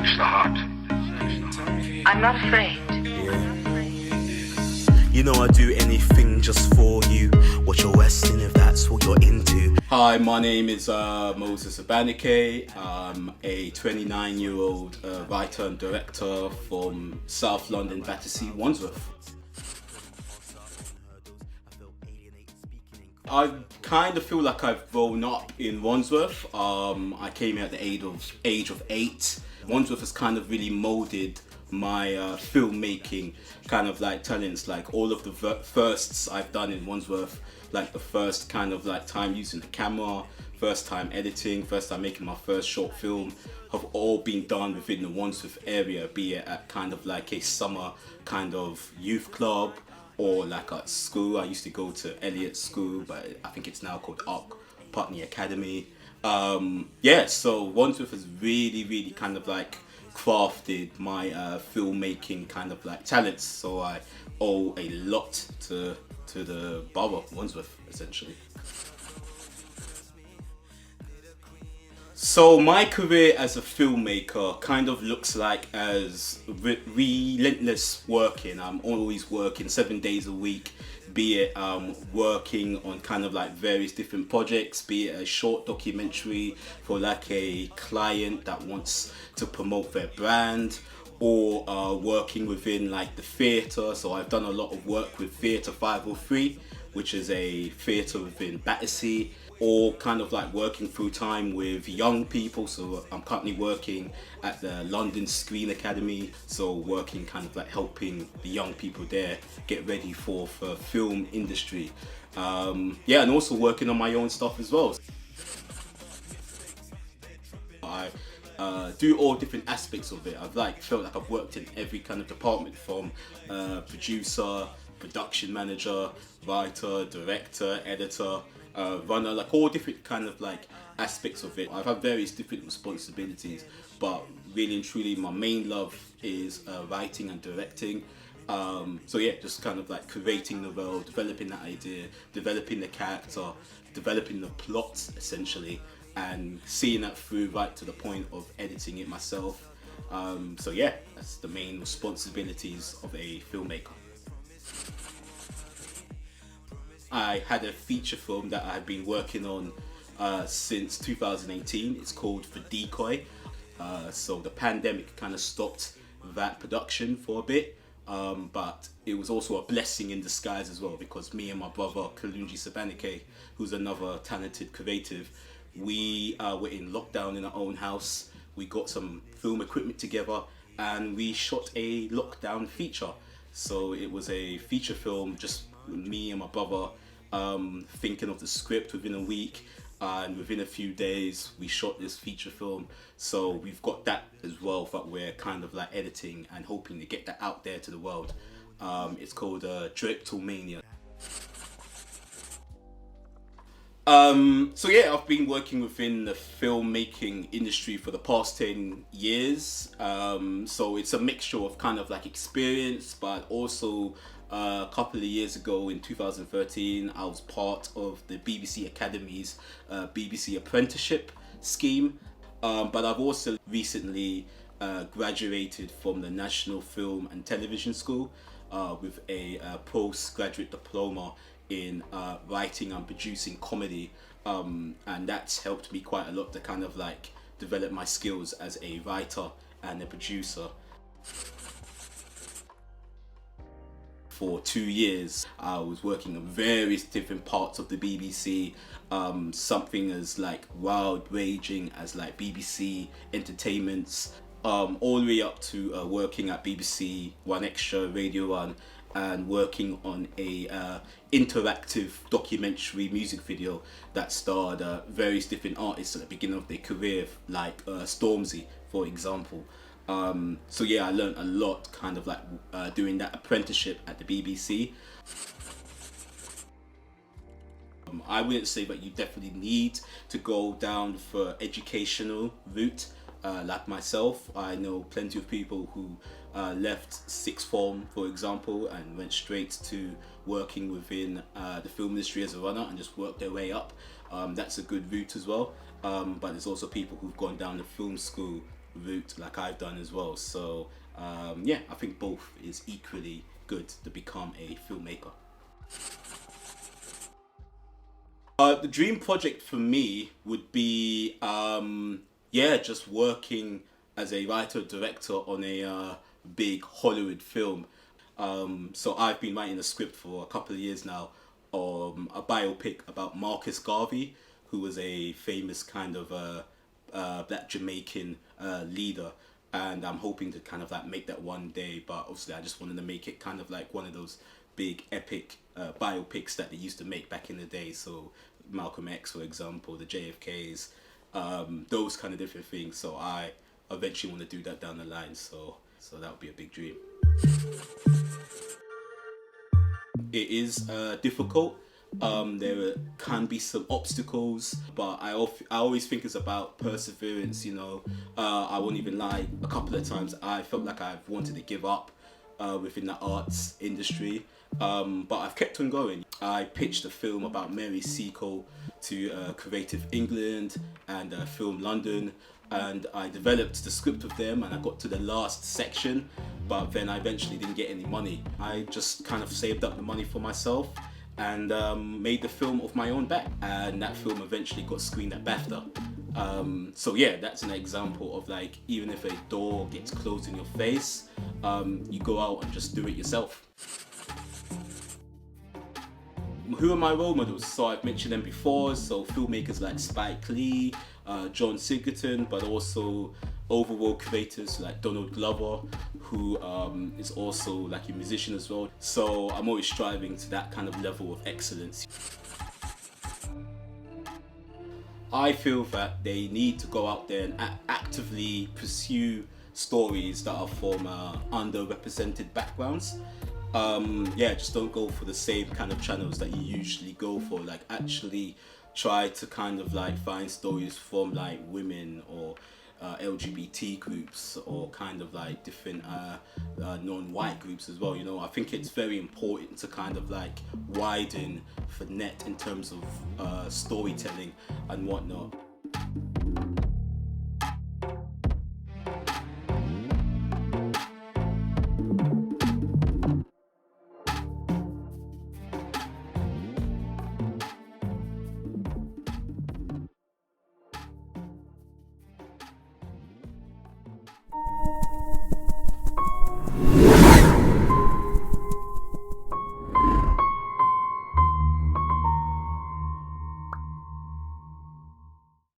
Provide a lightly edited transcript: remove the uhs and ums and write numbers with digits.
search the heart. I'm not afraid. You know I do anything just for you. Watch your Western if that's what you're into. Hi, my name is Ssebandeke. I'm a 29-year-old writer and director from South London, Battersea, Wandsworth. I kind of feel like I've grown up in Wandsworth. I came here at the age of 8. Wandsworth has kind of really molded my filmmaking kind of like talents, like all of the firsts I've done in Wandsworth, like the first kind of like time using the camera, first time editing, first time making my first short film, have all been done within the Wandsworth area, be it at kind of like a summer kind of youth club or like at school. I used to go to Elliott School, but I think it's now called Putney Academy. So Wandsworth has really kind of like crafted my filmmaking kind of like talents, so I owe a lot to the borough of Wandsworth essentially. So my career as a filmmaker kind of looks like as relentless working. I'm always working 7 days a week, be it working on kind of like various different projects, be it a short documentary for like a client that wants to promote their brand, or working within like the theatre. So I've done a lot of work with Theatre 503, which is a theatre within Battersea, or kind of like working full time with young people. So I'm currently working at the London Screen Academy, so working kind of like helping the young people there get ready for film industry. And also working on my own stuff as well. I do all different aspects of it. I've felt like I've worked in every kind of department, from producer, production manager, writer, director, editor, runner, like all different kind of like aspects of it. I've had various different responsibilities, but really and truly my main love is writing and directing. Just kind of like creating the world, developing that idea, developing the character, developing the plot essentially, and seeing that through right to the point of editing it myself. That's the main responsibilities of a filmmaker. I had a feature film that I had been working on since 2018. It's called For Decoy. So the pandemic kind of stopped that production for a bit, but it was also a blessing in disguise as well, because me and my brother Ssebandeke, who's another talented creative, we were in lockdown in our own house. We got some film equipment together and we shot a lockdown feature. So it was a feature film, just me and my brother thinking of the script within a week, and within a few days we shot this feature film. So we've got that as well that we're kind of like editing and hoping to get that out there to the world. It's called Directal Mania. I've been working within the filmmaking industry for the past 10 years. So it's a mixture of kind of like experience, but also a couple of years ago in 2013, I was part of the BBC Academy's BBC apprenticeship scheme. But I've also recently graduated from the National Film and Television School with a postgraduate diploma in writing and producing comedy, and that's helped me quite a lot to kind of like develop my skills as a writer and a producer. For 2 years I was working on various different parts of the BBC, something as like wild ranging as like BBC Entertainments, all the way up to working at BBC One Extra, Radio 1, and working on a interactive documentary music video that starred various different artists at the beginning of their career, like Stormzy, for example. I learned a lot kind of like doing that apprenticeship at the BBC. I wouldn't say that you definitely need to go down for educational route like myself. I know plenty of people who left sixth form, for example, and went straight to working within the film industry as a runner and just worked their way up. That's a good route as well. But there's also people who've gone down the film school route like I've done as well. So yeah, I think both is equally good to become a filmmaker. The dream project for me would be, yeah, just working as a writer director on a big Hollywood film. So I've been writing a script for a couple of years now, a biopic about Marcus Garvey, who was a famous kind of black Jamaican leader. And I'm hoping to kind of like make that one day, but obviously I just wanted to make it kind of like one of those big epic biopics that they used to make back in the day. So Malcolm X, for example, the JFKs, those kind of different things. So I eventually want to do that down the line. So that would be a big dream. It is difficult. There can be some obstacles, but I always think it's about perseverance. You know, I won't even lie. A couple of times I felt like I've wanted to give up within the arts industry, but I've kept on going. I pitched a film about Mary Seacole to Creative England and Film London, and I developed the script with them, and I got to the last section, but then I eventually didn't get any money. I just kind of saved up the money for myself and made the film off my own back, and that film eventually got screened at BAFTA. So yeah, that's an example of like, even if a door gets closed in your face, you go out and just do it yourself. Who are my role models? So I've mentioned them before, so filmmakers like Spike Lee, John Sigerton, but also overworld creators like Donald Glover, who is also like a musician as well. So I'm always striving to that kind of level of excellence. I feel that they need to go out there and actively pursue stories that are from underrepresented backgrounds. Yeah, just don't go for the same kind of channels that you usually go for. Like, actually try to kind of like find stories from like women or LGBT groups, or kind of like different non-white groups as well. You know, I think it's very important to kind of like widen the net in terms of storytelling and whatnot.